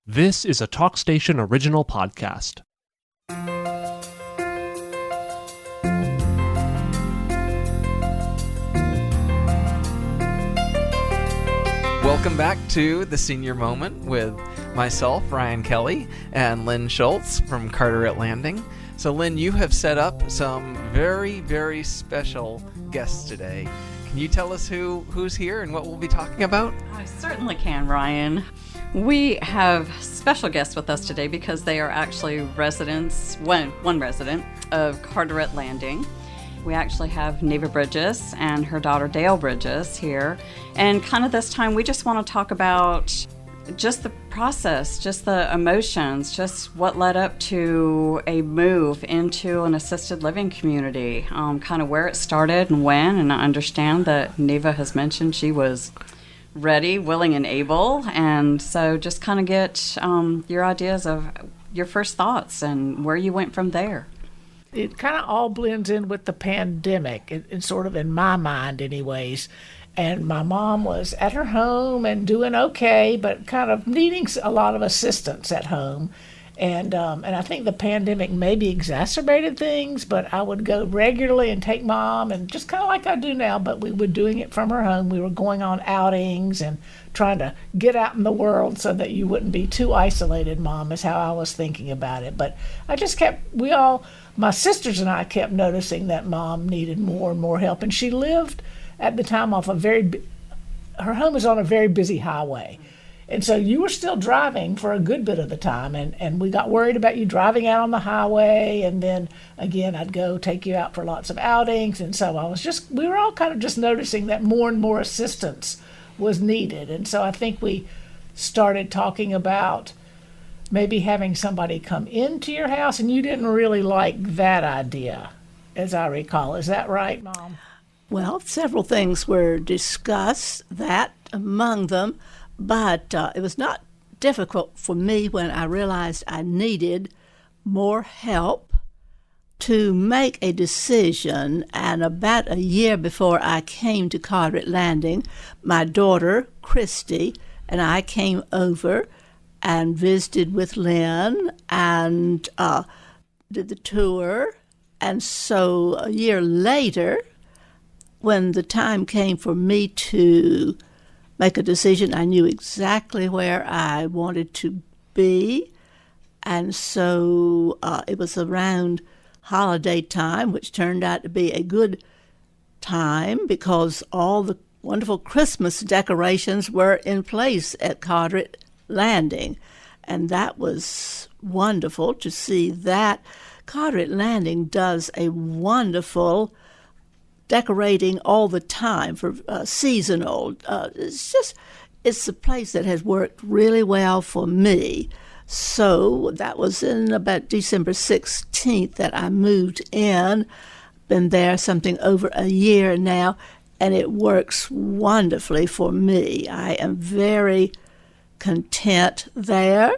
This is a TalkStation original podcast. Welcome back to The Senior Moment with myself, Ryan Kelly, and Lynn Schultz from Carteret Landing. So, Lynn, you have set up some very, very special guests today. Can you tell us who's here and what we'll be talking about? I certainly can, Ryan. We have special guests with us today because they are actually residents, one resident of Carteret Landing. We actually have Neva Bridges and her daughter Dail Bridges here. And kind of this time we just want to talk about just the process, just the emotions, just what led up to a move into an assisted living community, kind of where it started and when. And I understand that Neva has mentioned she was ready, willing, and able. And so just kind of get your ideas of your first thoughts and where you went from there. It kind of all blends in with the pandemic, it's sort of in my mind anyways. And my mom was at her home and doing okay, but kind of needing a lot of assistance at home. And I think the pandemic maybe exacerbated things, but I would go regularly and take mom, and just kind of like I do now, but we were doing it from her home. We were going on outings and trying to get out in the world so that you wouldn't be too isolated, Mom, is how I was thinking about it. But I just my sisters and I kept noticing that Mom needed more and more help. And she lived at the time off her home is on a very busy highway. And so you were still driving for a good bit of the time. And we got worried about you driving out on the highway. And then again, I'd go take you out for lots of outings. And so we were all kind of just noticing that more and more assistance was needed. And so I think we started talking about maybe having somebody come into your house, and you didn't really like that idea, as I recall. Is that right, Mom? Well, several things were discussed, that among them, but it was not difficult for me when I realized I needed more help to make a decision. And about a year before I came to Carteret Landing, my daughter, Christy, and I came over and visited with Lynn and did the tour. And so a year later, when the time came for me to make a decision, I knew exactly where I wanted to be. And so it was around holiday time, which turned out to be a good time because all the wonderful Christmas decorations were in place at Carteret Landing, and that was wonderful to see that. Carteret Landing does a wonderful decorating all the time for seasonal. It's a place that has worked really well for me. So that was in about December 16th that I moved in. Been there something over a year now, and it works wonderfully for me. I am very content there.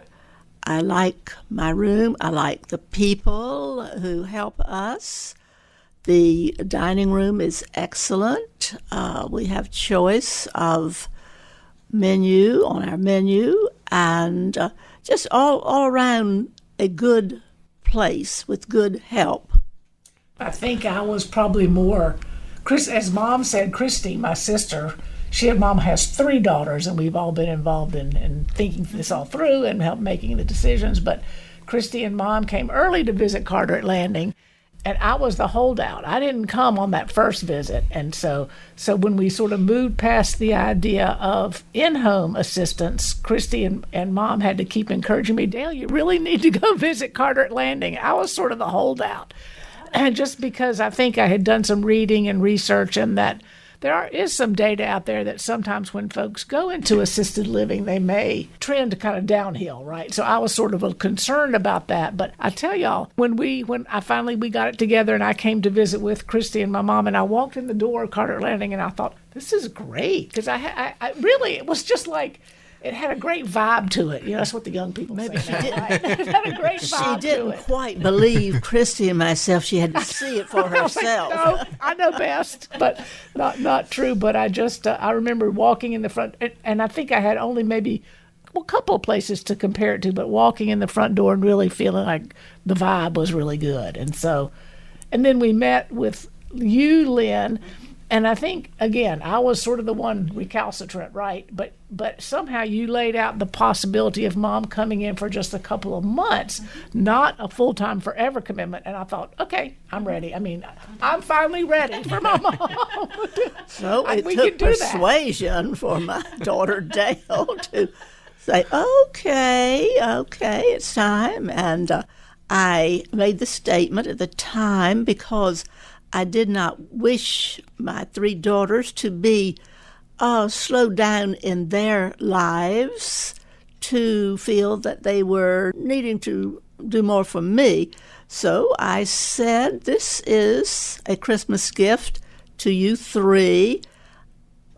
I like my room. I like the people who help us. The dining room is excellent. We have choice of menu on our menu, and just all around a good place with good help. I think I was probably more, as Mom said, Christy, my sister, Mom has 3 daughters, and we've all been involved in thinking this all through and help making the decisions. But Christy and Mom came early to visit Carteret Landing, and I was the holdout. I didn't come on that first visit. And so when we sort of moved past the idea of in-home assistance, Christy and Mom had to keep encouraging me, Dail, you really need to go visit Carteret Landing. I was sort of the holdout. And just because I think I had done some reading and research, and that there is some data out there that sometimes when folks go into assisted living, they may trend kind of downhill, right? So I was sort of concerned about that. But I tell y'all, when we got it together and I came to visit with Christy and my mom, and I walked in the door of Carteret Landing, and I thought, this is great. Because I really, it was just like, it had a great vibe to it. That's what the young people Maybe say. She didn't. Right? It had a great vibe to it. She didn't quite believe Christy and myself. She had to see it for herself. No, I know best, but not true. But I remember walking in the front, and I think I had only maybe a couple of places to compare it to, but walking in the front door and really feeling like the vibe was really good. And then we met with you, Lynn, and I think, again, I was sort of the one recalcitrant, right? But somehow you laid out the possibility of Mom coming in for just a couple of months, not a full-time forever commitment. And I thought, okay, I'm ready. I mean, I'm finally ready for my mom. So it took persuasion for my daughter Dail to say, okay, it's time. And I made the statement at the time because I did not wish my 3 daughters to be slowed down in their lives to feel that they were needing to do more for me. So I said, this is a Christmas gift to you 3.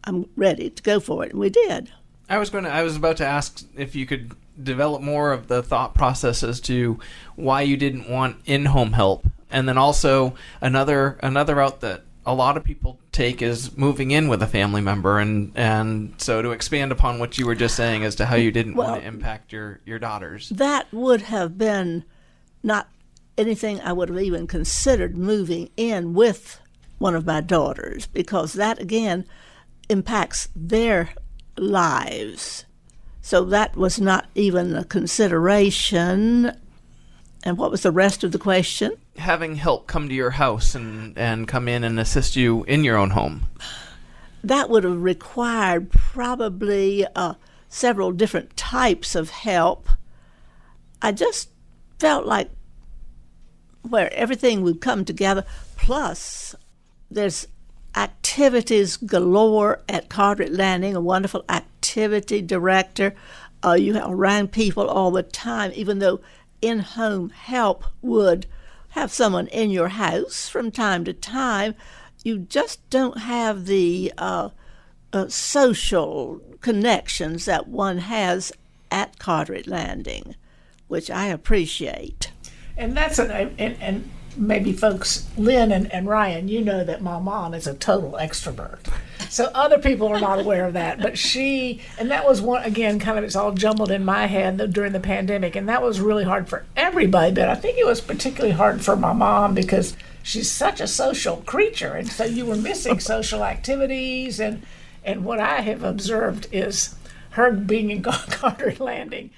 I'm ready to go for it. And we did. I was about to ask if you could develop more of the thought process as to why you didn't want in-home help. And then also another route that a lot of people take is moving in with a family member, and so to expand upon what you were just saying as to how you didn't want to impact your daughters. That would have been not anything I would have even considered, moving in with one of my daughters, because that again impacts their lives. So that was not even a consideration. And what was the rest of the question? Having help come to your house and come in and assist you in your own home. That would have required probably several different types of help. I just felt like where everything would come together, plus there's activities galore at Carteret Landing, a wonderful activity director. You are around people all the time, even though in-home help would have someone in your house from time to time. You just don't have the social connections that one has at Carteret Landing, which I appreciate. And that's and maybe folks, Lynn and Ryan, you know that my mom is a total extrovert. So other people are not aware of that. But and that was one, again, kind of it's all jumbled in my head during the pandemic. And that was really hard for everybody. But I think it was particularly hard for my mom because she's such a social creature. And so you were missing social activities. And what I have observed is her being in Carteret Landing,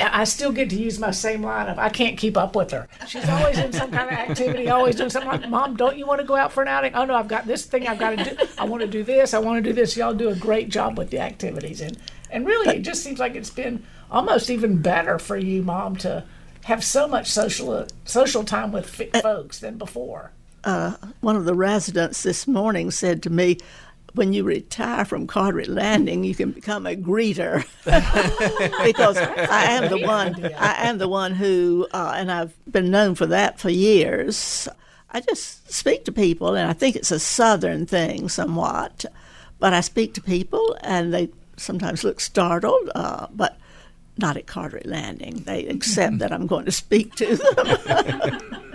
I still get to use my same line of, I can't keep up with her. She's always in some kind of activity, always doing something like, Mom, don't you want to go out for an outing? Oh, no, I've got this thing I've got to do. I want to do this. I want to do this. Y'all do a great job with the activities. And really, it just seems like it's been almost even better for you, Mom, to have so much social time with folks than before. One of the residents this morning said to me, when you retire from Carteret Landing, you can become a greeter because I am the one who, and I've been known for that for years. I just speak to people, and I think it's a Southern thing somewhat, but I speak to people, and they sometimes look startled, but not at Carteret Landing. They accept that I'm going to speak to them.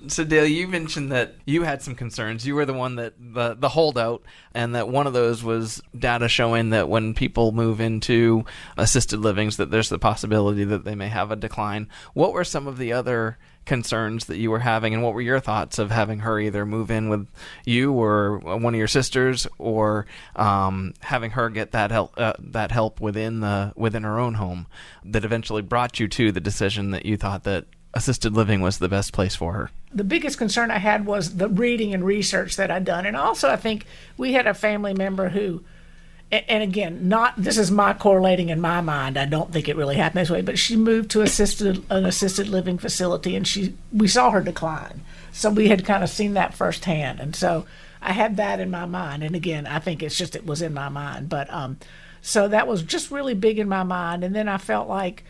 So, Dail, you mentioned that you had some concerns. You were the one that the holdout, and that one of those was data showing that when people move into assisted livings, that there's the possibility that they may have a decline. What were some of the other concerns that you were having, and what were your thoughts of having her either move in with you or one of your sisters, or having her get that help within her own home that eventually brought you to the decision that you thought that assisted living was the best place for her? The biggest concern I had was the reading and research that I'd done. And also I think we had a family member who, and again, this is my correlating in my mind, I don't think it really happened this way, but she moved to an assisted living facility, and we saw her decline. So we had kind of seen that firsthand. And so I had that in my mind. And again, I think it was in my mind. But so that was just really big in my mind. And then I felt like,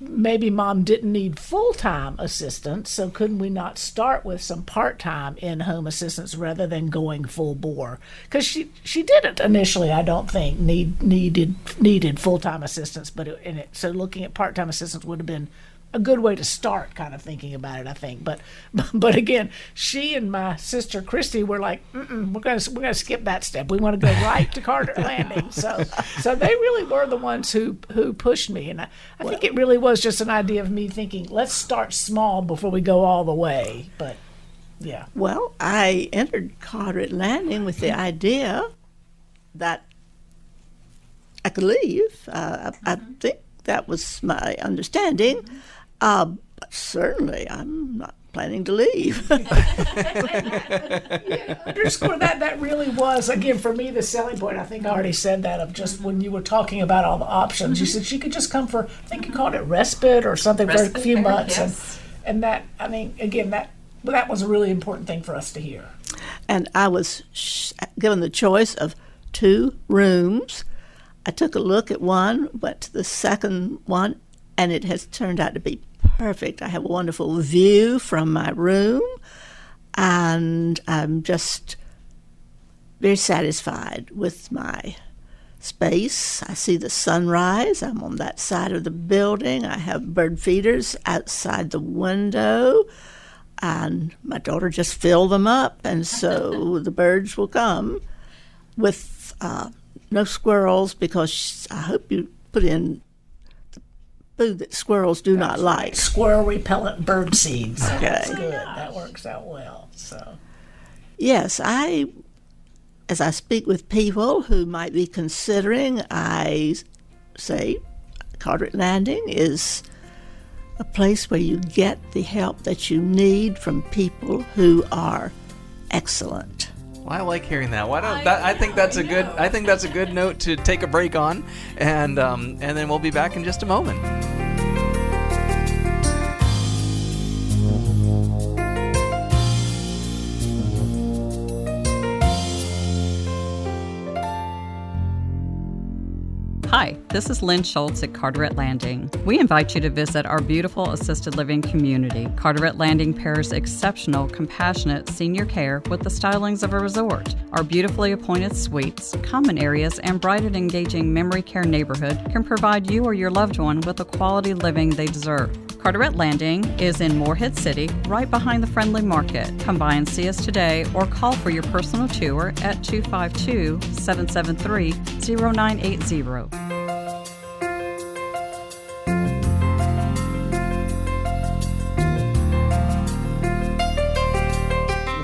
maybe Mom didn't need full-time assistance, so couldn't we not start with some part-time in-home assistance rather than going full bore? Because she didn't initially, I don't think, needed full-time assistance, so looking at part-time assistance would have been a good way to start kind of thinking about it, I think. But again, she and my sister Christy were like, we're gonna skip that step. We want to go right to Carteret Landing. So they really were the ones who pushed me, and I think it really was just an idea of me thinking, let's start small before we go all the way. But yeah. Well, I entered Carteret Landing with the idea that I could leave. I think that was my understanding. But certainly, I'm not planning to leave. Underscore that really was, again, for me, the selling point. I think I already said that, of just when you were talking about all the options. You said she could just come for, I think you called it respite or something, for a few months. Yes. And that, I mean, again, that was a really important thing for us to hear. And I was given the choice of 2 rooms. I took a look at one, went to the second one, and it has turned out to be perfect. I have a wonderful view from my room, and I'm just very satisfied with my space. I see the sunrise. I'm on that side of the building. I have bird feeders outside the window, and my daughter just filled them up, and so the birds will come with no squirrels, because I hope you put in the food that squirrels do not like. Squirrel repellent bird seeds. Okay. That's good. That works out well. So Yes, as I speak with people who might be considering, I say Carteret Landing is a place where you get the help that you need from people who are excellent. Well, I like hearing that. I think that's a good note to take a break on, and then we'll be back in just a moment. Hi, this is Lynn Schultz at Carteret Landing. We invite you to visit our beautiful assisted living community. Carteret Landing pairs exceptional, compassionate senior care with the stylings of a resort. Our beautifully appointed suites, common areas, and bright and engaging memory care neighborhood can provide you or your loved one with the quality living they deserve. Carteret Landing is in Morehead City, right behind the Friendly Market. Come by and see us today or call for your personal tour at 252-773-0980.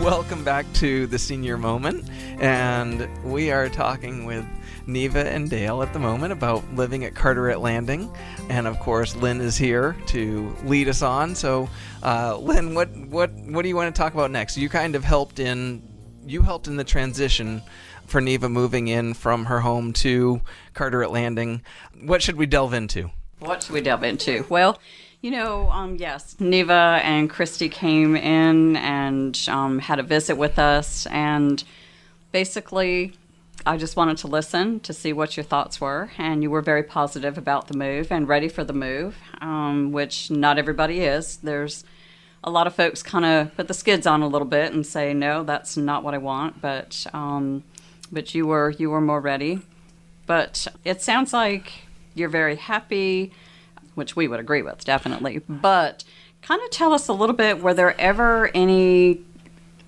Welcome back to the Senior Moment, and we are talking with Neva and Dail at the moment about living at Carteret Landing, and of course Lynn is here to lead us on. So, Lynn, what do you want to talk about next? You kind of helped in the transition for Neva moving in from her home to Carteret Landing. What should we delve into? Well, yes, Neva and Christy came in and had a visit with us, and basically I just wanted to listen to see what your thoughts were, and you were very positive about the move and ready for the move, which not everybody is. There's a lot of folks kind of put the skids on a little bit and say, no, that's not what I want, but you were more ready. But it sounds like you're very happy, which we would agree with, definitely. But kind of tell us a little bit, were there ever any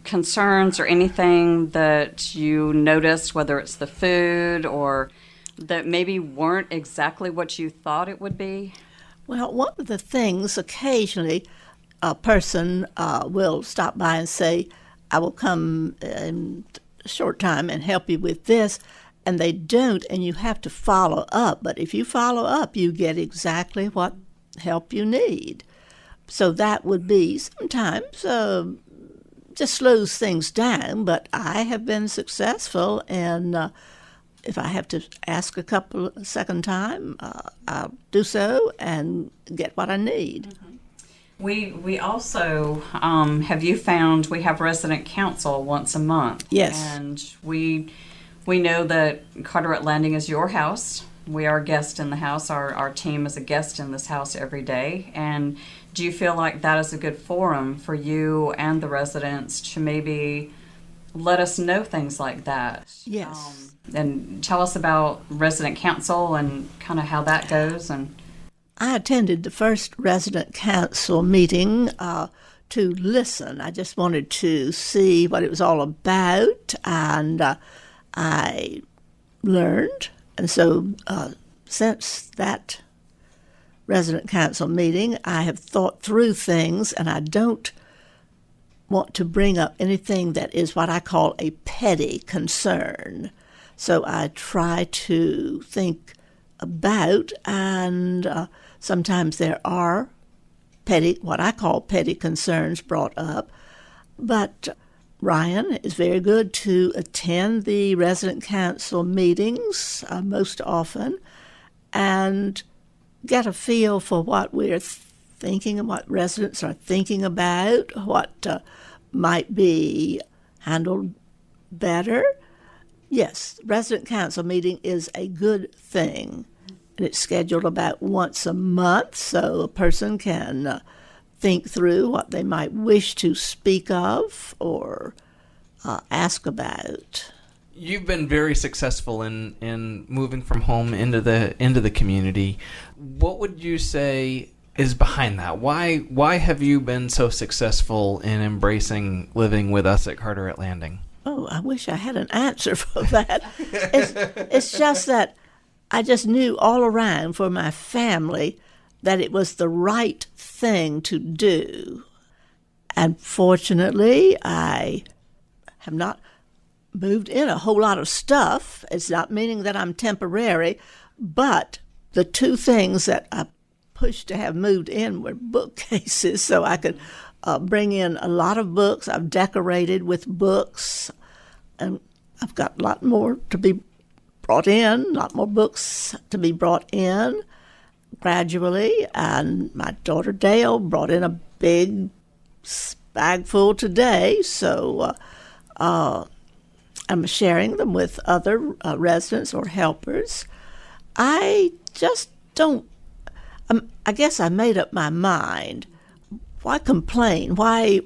concerns or anything that you noticed, whether it's the food or that maybe weren't exactly what you thought it would be? Well, one of the things, occasionally a person will stop by and say, I will come in a short time and help you with this. And they don't, and you have to follow up. But if you follow up, you get exactly what help you need. So that would be sometimes just slows things down, but I have been successful, and if I have to ask a second time, I'll do so and get what I need. Mm-hmm. We also, have you found, we have resident council once a month. Yes. And we know that Carteret Landing is your house. We are a guest in the house. Our team is a guest in this house every day. And do you feel like that is a good forum for you and the residents to maybe let us know things like that? Yes. And tell us about resident council and kind of how that goes. And I attended the first resident council meeting to listen. I just wanted to see what it was all about, and I learned. And so since that resident council meeting, I have thought through things, and I don't want to bring up anything that is what I call a petty concern. So I try to think about, and sometimes there are what I call petty concerns brought up. But Ryan is very good to attend the resident council meetings most often and get a feel for what we're thinking and what residents are thinking about, what might be handled better. Yes, resident council meeting is a good thing. And it's scheduled about once a month, so a person can think through what they might wish to speak of or ask about. You've been very successful in moving from home into the community. What would you say is behind that? Why have you been so successful in embracing living with us at Carteret Landing? Oh, I wish I had an answer for that. It's just that I just knew all around for my family that it was the right thing to do. And fortunately, I have not moved in a whole lot of stuff. It's not meaning that I'm temporary, but the two things that I pushed to have moved in were bookcases, so I could bring in a lot of books. I've decorated with books, and I've got a lot more to be brought in, a lot more books to be brought in gradually. And my daughter Dail brought in a big bag full today, so I'm sharing them with other residents or helpers. I just don't, I guess I made up my mind. Why complain? Why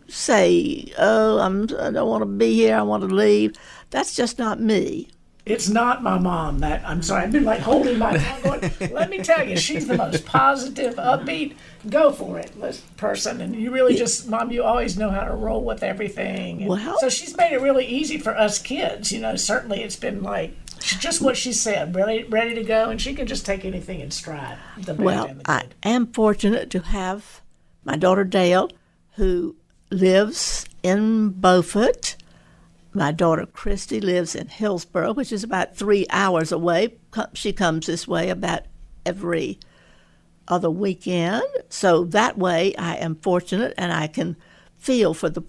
say, oh, I don't want to be here, I want to leave? That's just not me. It's not my mom. I'm sorry. I've been like holding my tongue going, let me tell you, she's the most positive, upbeat, go for it person. And you really just, Mom, you always know how to roll with everything. And well, so she's made it really easy for us kids. Certainly it's been like, just what she said, ready to go. And she can just take anything in stride. Well, I am fortunate to have my daughter Dail, who lives in Beaufort. My daughter Christy lives in Hillsborough, which is about 3 hours away. She comes this way about every other weekend. So that way I am fortunate, and I can feel for the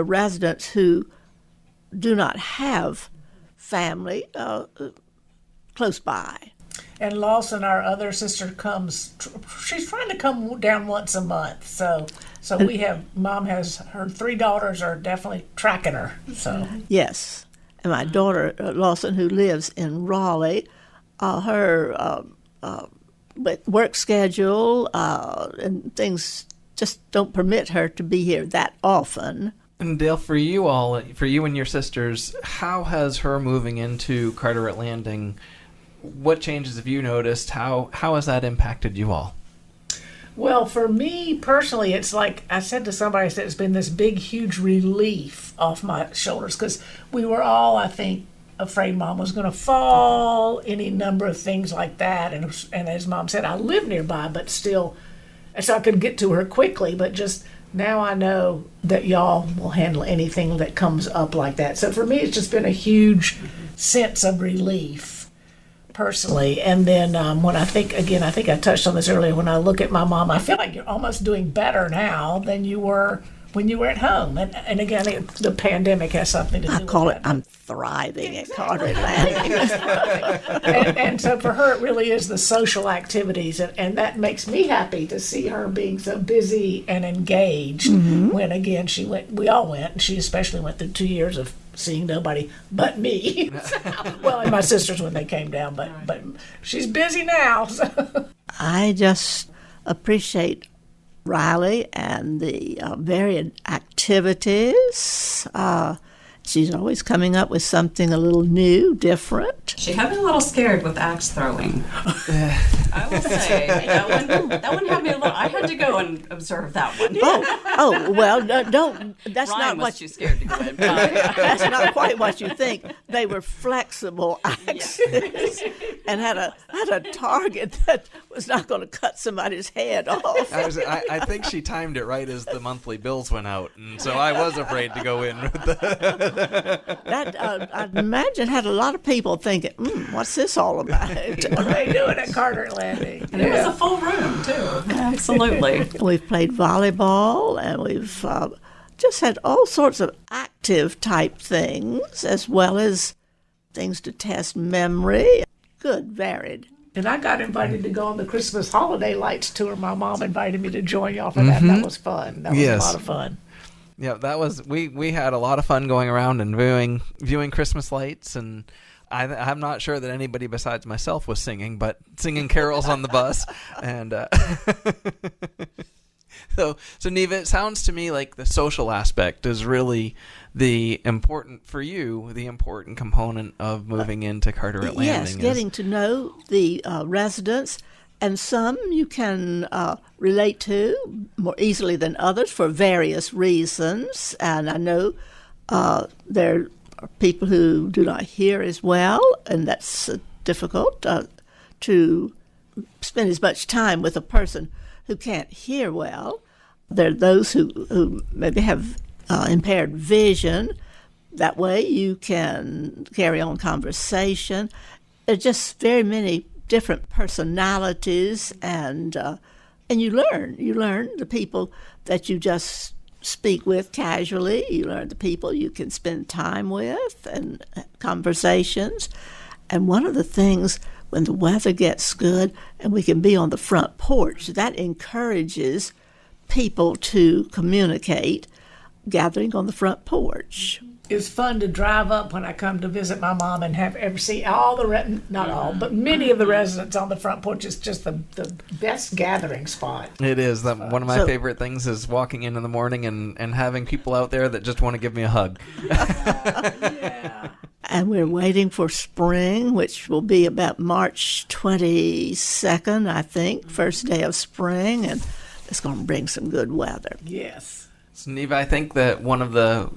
residents who do not have family close by. And Lawson, our other sister, she's trying to come down once a month. So Mom has, her 3 daughters are definitely tracking her. So yes. And my daughter, Lawson, who lives in Raleigh, her work schedule and things just don't permit her to be here that often. And Dail, for you and your sisters, how has her moving into Carteret Landing, what changes have you noticed? How has that impacted you all? Well, for me personally, it's like I said to somebody, it's been this big, huge relief off my shoulders, because we were all, I think, afraid Mom was going to fall, any number of things like that. And as Mom said, I live nearby, but still, so I could get to her quickly. But just now I know that y'all will handle anything that comes up like that. So for me, it's just been a huge sense of relief personally. And then when I think I touched on this earlier, when I look at my mom, I feel like you're almost doing better now than you were when you were at home. And again, the pandemic has something to do with it. I call it, I'm thriving at Carteret Landing. and so for her, it really is the social activities. And that makes me happy to see her being so busy and engaged. Mm-hmm. When, again, we all went, and she especially went through 2 years of seeing nobody but me. Well, and my sisters when they came down, but she's busy now. So. I just appreciate Riley and the varied activities. She's always coming up with something a little new, different. She had me a little scared with axe throwing. I will say that one had me a little. I had to go and observe that one. Well, don't. That's Ryan not was what too scared to go in. That's not quite what you think. They were flexible axes and had a target that was not going to cut somebody's head off. I think she timed it right as the monthly bills went out, and so I was afraid to go in with the... That I imagine had a lot of people thinking, "What's this all about?" What are they doing at Carteret Landing? And it was a full room too. Absolutely. We've played volleyball, and we've just had all sorts of active type things, as well as things to test memory. Good, varied. And I got invited to go on the Christmas holiday lights tour. My mom invited me to join y'all for that. That was fun. That was Yes. a lot of fun. Yeah, that was we had a lot of fun going around and viewing Christmas lights, and I'm not sure that anybody besides myself was singing, but singing carols on the bus, and so Neva, it sounds to me like the social aspect is really the important component of moving into Carteret Landing. Yes, getting to know the residents. And some you can relate to more easily than others for various reasons. And I know there are people who do not hear as well, and that's difficult to spend as much time with a person who can't hear well. There are those who maybe have impaired vision. That way you can carry on conversation. There are just very many different personalities, and you learn the people that you just speak with casually. You learn the people you can spend time with and conversations. And one of the things, when the weather gets good and we can be on the front porch, that encourages people to communicate, gathering on the front porch. It's fun to drive up when I come to visit my mom and see all the, not all, but many of the residents on the front porch. It's just the best gathering spot. It is. One of my favorite things is walking in the morning and having people out there that just want to give me a hug. Yeah. And we're waiting for spring, which will be about March 22nd, I think, first day of spring, and it's going to bring some good weather. Yes. So, Neva, I think that one of the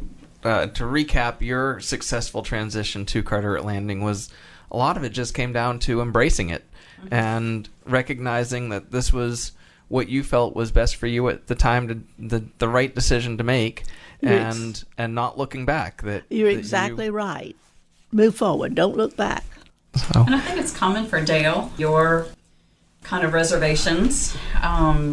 to recap your successful transition to Carteret Landing was a lot of it just came down to embracing it and recognizing that this was what you felt was best for you at the time, the right decision to make, and not looking back. You're exactly right. Move forward. Don't look back. And I think it's common for Dail. Your kind of reservations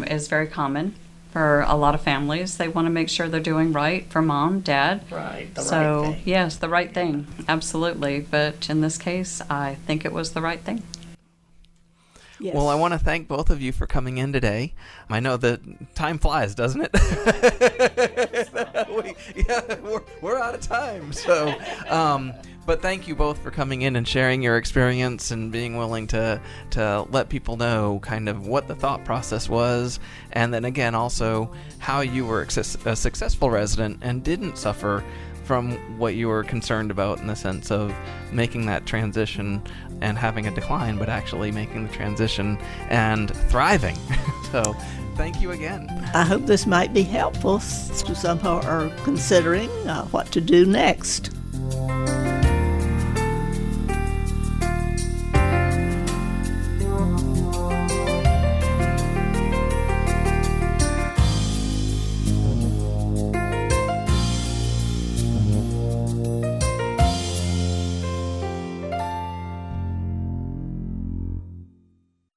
is very common for a lot of families. They want to make sure they're doing right for mom, dad. Right, right thing. Yes, the right thing. Absolutely. But in this case, I think it was the right thing. Yes. Well, I want to thank both of you for coming in today. I know that time flies, doesn't it? We're out of time. So, but thank you both for coming in and sharing your experience and being willing to let people know kind of what the thought process was, and then again also how you were a successful resident and didn't suffer from what you were concerned about in the sense of making that transition and having a decline, but actually making the transition and thriving. So thank you again. I hope this might be helpful to some who are considering what to do next.